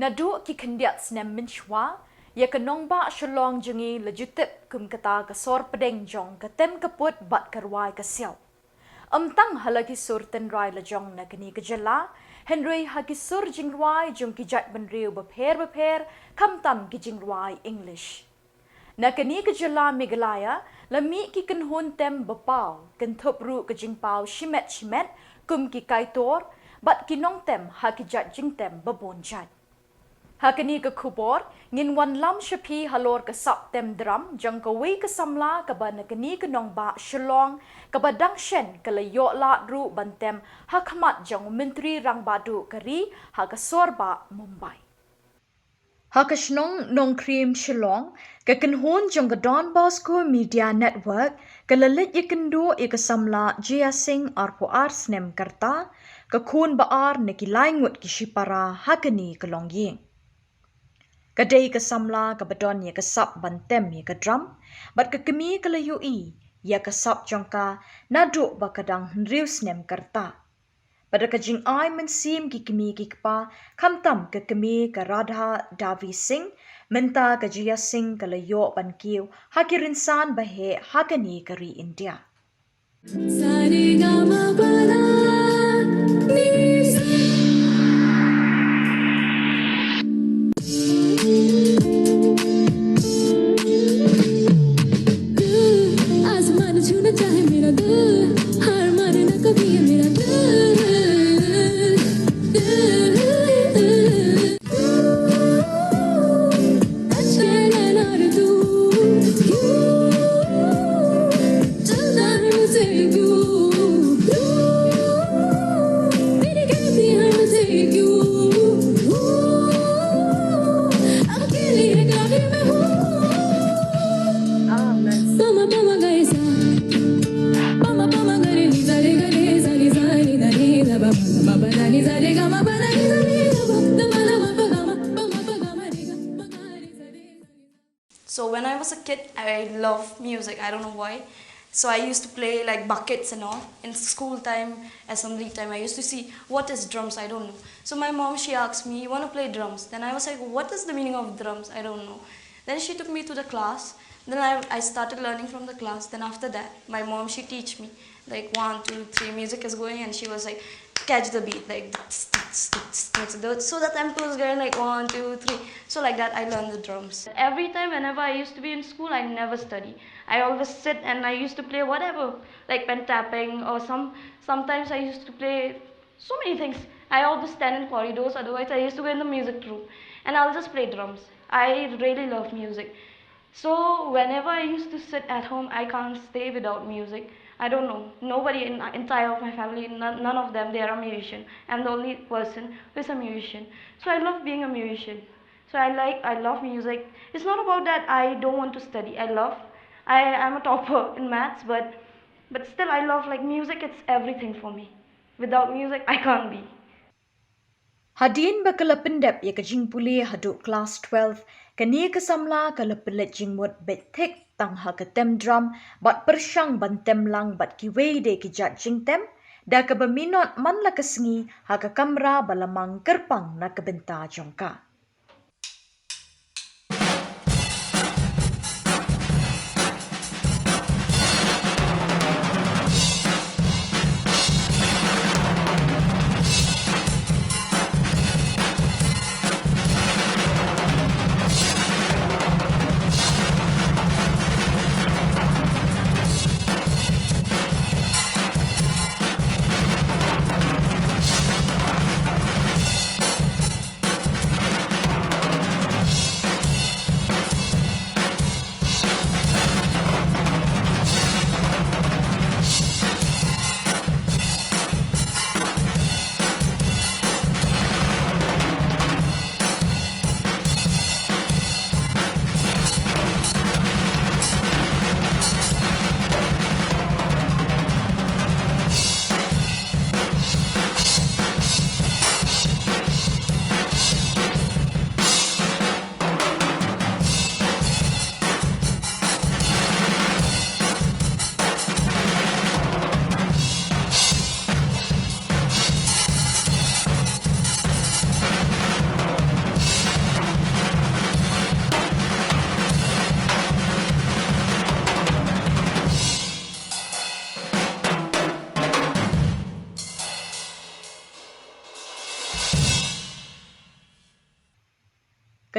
Nadu ki kendiat snem menchwa, ya kenongba Shillong jungi lejutip kum kata kasor pedeng jong ketem keput bat kerwai kesiau. Tang halagi sur ten rai lejong na kini ke Jylla, Henry hagi sur jingruai jung kijat benriu beper kam tam ki jingruai English. Na kini ke Jylla Meghalaya, lami ki kenhun tem bepau, kentup ru ke jingpau shimet kum ki kaitor, bat kinong tem hagi jat jing tem bebonjat. Haka ni ke Khubor, ngin wan lam shapi halor ke sap tem drum, jang ke wei ke Samla ke ban ke ni ke nong ba Shillong, ke badang shen ke le yok la ru bantem hakmat jang menteri rang badu keri haka sorba Mumbai. Haka shnong nong krim Shillong, ke kenhon jang ke donbosco media network, ke lelit ye kendo ye ke Samla Jiya sing arpo snem karta, ke kun baar ne ki laingut ki shipara haka ni ke long ying. Kadai ke Samla ke badon ye ke sap bantem ye ke drum, bat ke kemi ke layu i, ye ke sap jongka naduk bakadang hendrius nem karta. Pada ke jing ai mensim ki kemi ki kepa, kamtam ke kemi ke Radha Davi Singh, menta ke Jiya Singh ke layu ban kiu, haki Rynsan bahe hakani ke ri India. So when I was a kid, I loved music. I don't know why. So I used to play like buckets and all. In school time, assembly time, I used to see what is drums. I don't know. So my mom, she asked me, "You want to play drums?" Then I was like, "What is the meaning of drums? I don't know." Then she took me to the class. Then I started learning from the class. Then after that, my mom, she teach me like 1, 2, 3. Music is going, and she was like, catch the beat like so the tempo is going like 1, 2, 3. So like that I learned the drums. Every time whenever I used to be in school, I never study. I always sit and I used to play whatever, like pen tapping or sometimes I used to play so many things. I always stand in corridors, otherwise I used to go in the music room and I'll just play drums. I really love music. So whenever I used to sit at home, I can't stay without music. I don't know, nobody in entire of my family, none of them, they are a musician. I'm the only person who is a musician. So I love being a musician. So I love music. It's not about that I don't want to study. I'm a topper in maths, but still I love like music. It's everything for me. Without music, I can't be. Hadin bakala pendep ya kajing puli haduk class 12 kani ke Samla kala pelet jingmut betek tang ha ketem drum bat persyang bantem lang bat kiwei de ki jat jingtem da ke berminot man la kesengi ha ke kamera balamang kerpang na kebenta jongka.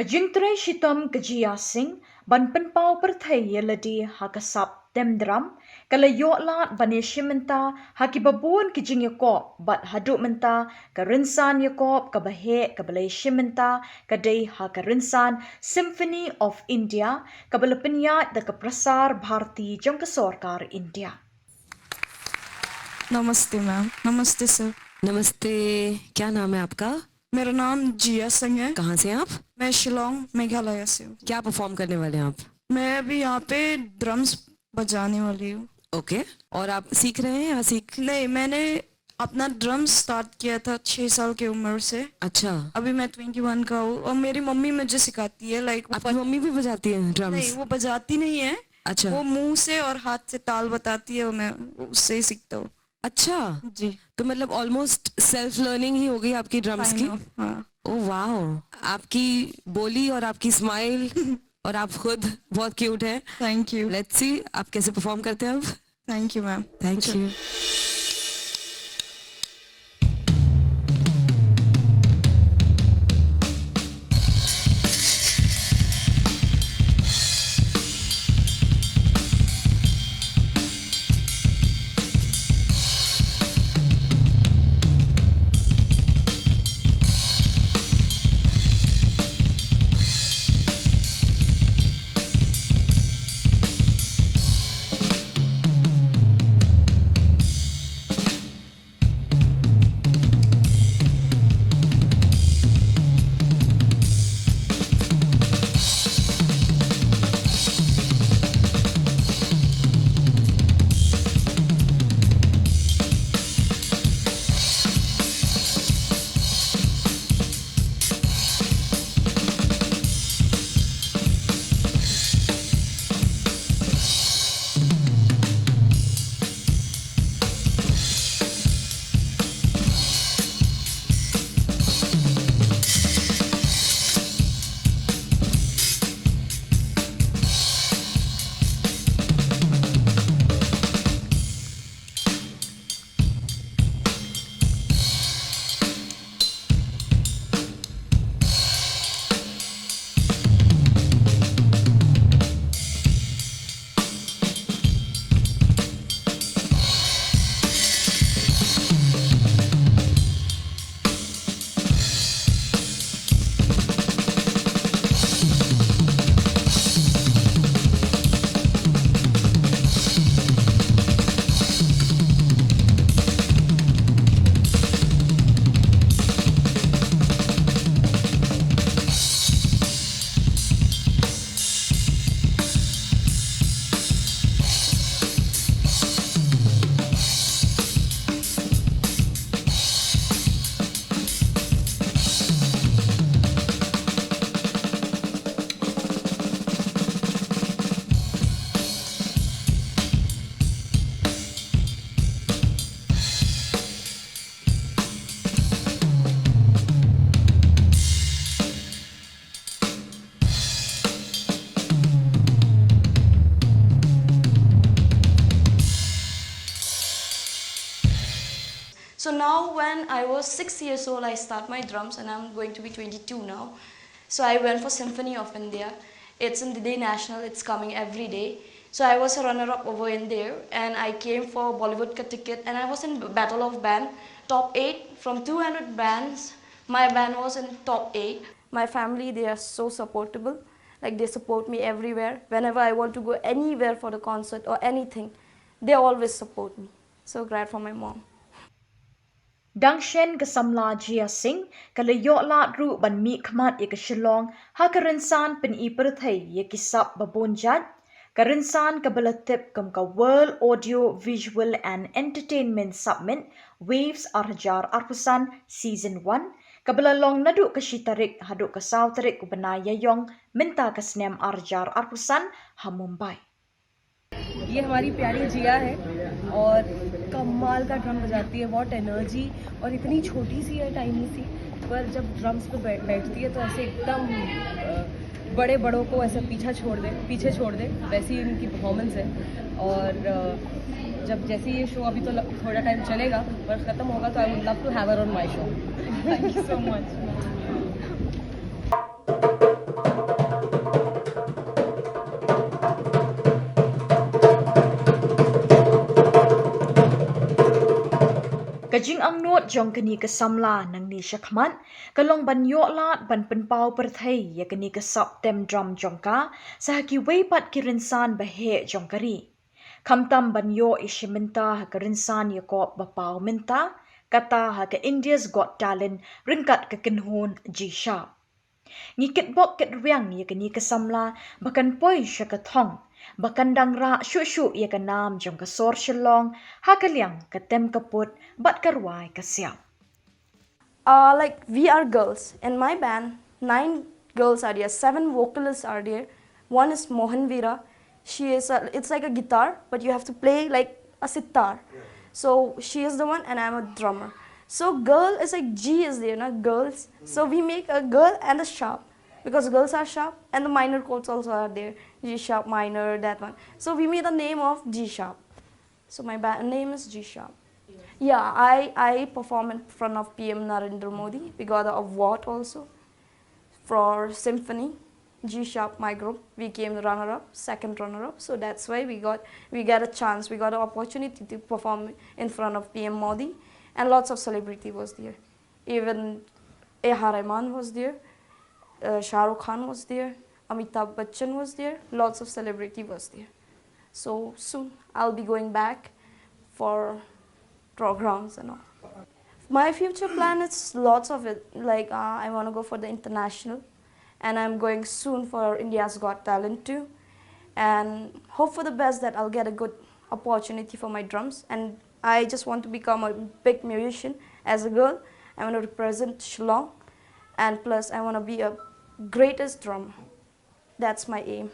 Kajingtre shitom Jiya sing ban Pynpaw perthai yeladi Haka sap tem drum kala yoklat bani shimenta haki babun kijing yakop bat haduk menta ka Rynsan yakop ka bahe ka balai shimenta ka dei Haka Rynsan Symphony of India ka balapenya da ka prasar bharti jong ka sarkar India. नमस्ते ma'am. नमस्ते sir. नमस्ते, क्या नाम है आपका? मेरा नाम जिया सिंह है। कहाँ से हैं आप? मैं शिलोंग मेघालय से हूँ। क्या परफॉर्म करने वाले हैं आप? मैं अभी यहाँ पे ड्रम्स बजाने वाली हूँ। ओके, और आप सीख रहे हैं या सीख? नहीं, मैंने अपना ड्रम्स स्टार्ट किया था 6 साल की उम्र से। अच्छा, अभी मैं 21 का हूँ और मेरी मम्मी मुझे सिखाती है। लाइक आपकी मम्मी भी बजाती हैं ड्रम्स? नहीं, वो बजाती नहीं है। अच्छा, वो मुंह से और हाथ से ताल बताती है और मैं उससे ही सीखता हूँ। अच्छा जी, तो मतलब ऑलमोस्ट सेल्फ लर्निंग ही हो गई आपकी ड्रम्स की? हाँ। ओह वाह, आपकी बोली और आपकी स्माइल और आप खुद बहुत क्यूट है। Thank you. लेट्स सी आप कैसे परफॉर्म करते हैं अब। Thank you ma'am. Thank you. So now when I was 6 years old, I start my drums and I'm going to be 22 now. So I went for Symphony of India. It's in the Day National, it's coming every day. So I was a runner-up over in there and I came for Bollywood Ka Ticket and I was in Battle of Band, top 8 from 200 bands. My band was in top 8. My family, they are so supportable. Like they support me everywhere. Whenever I want to go anywhere for the concert or anything, they always support me. So glad for my mom. Dangshen ka Samla Jiya Singh kala yoklat ru ban mi khmat ye ka Shillong Haka Rynsan pen I perthai ye kisap babonjat ka Rynsan ka balatip kam ka World Audio Visual and Entertainment Summit Waves Arhajar Arpusan Season 1 kabala long nadu ka shitarik hadu ka sautarik ubanaya yong minta ka snem Arhajar Arpusan ha Mumbai. ये हमारी प्यारी जिया है और कमाल का drum बजाती है, बहुत एनर्जी और इतनी छोटी सी है, टाइनी सी, पर जब ड्रम्स पे बैठती है तो ऐसे एकदम बड़े बड़ों को ऐसे पीछे छोड़ दे वैसी इनकी परफॉर्मेंस है। और जब जैसे ये शो अभी तो थोड़ा टाइम चलेगा पर ख़त्म होगा तो I would love to have her on my show. Thank you so much. Kajing ang not jong kani ka Samla nang ni Shakman, kalong ban yo lat ban Pynpaw perthai ya kani ka sap tem drum jong ka, sa haki weipat ki Rynsan bahe jong kari. Kamtam ban yo ishiminta ha ka Rynsan ya kop bapaw minta, kata ha ka India's Got Talent ringkat ka kinhon Jiya. Ngikit bok ket riang ya kani ka Samla, bakan poi siya ka thong, bakan dang ra shu ya ka nam jong ka sor Shillong, Haka liang ka tem kaput bat karwai ka siap. Like we are girls. In my band, 9 girls are there, 7 vocalists are there. One is Mohan Veera. It's like a guitar, but you have to play like a sitar. So she is the one, and I'm a drummer. So girl is like G is there, not girls. So we make a girl and a sharp, because girls are sharp, and the minor chords also are there. G sharp minor, that one. So we made the name of G sharp. So my band name is G sharp. Yeah, I perform in front of PM Narendra Modi. We got an award also for symphony. G sharp, my group, we came the runner-up, second runner-up. So that's why we got a chance, we got an opportunity to perform in front of PM Modi, and lots of celebrity was there. Even A.R. Rahman was there, Shah Rukh Khan was there, Amitabh Bachchan was there, lots of celebrity was there. So soon I'll be going back for programs and all. My future plan is lots of it. Like I want to go for the international, and I'm going soon for India's Got Talent too. And hope for the best that I'll get a good opportunity for my drums. And I just want to become a big musician as a girl. I want to represent Shillong, and plus I want to be a greatest drummer. That's my aim.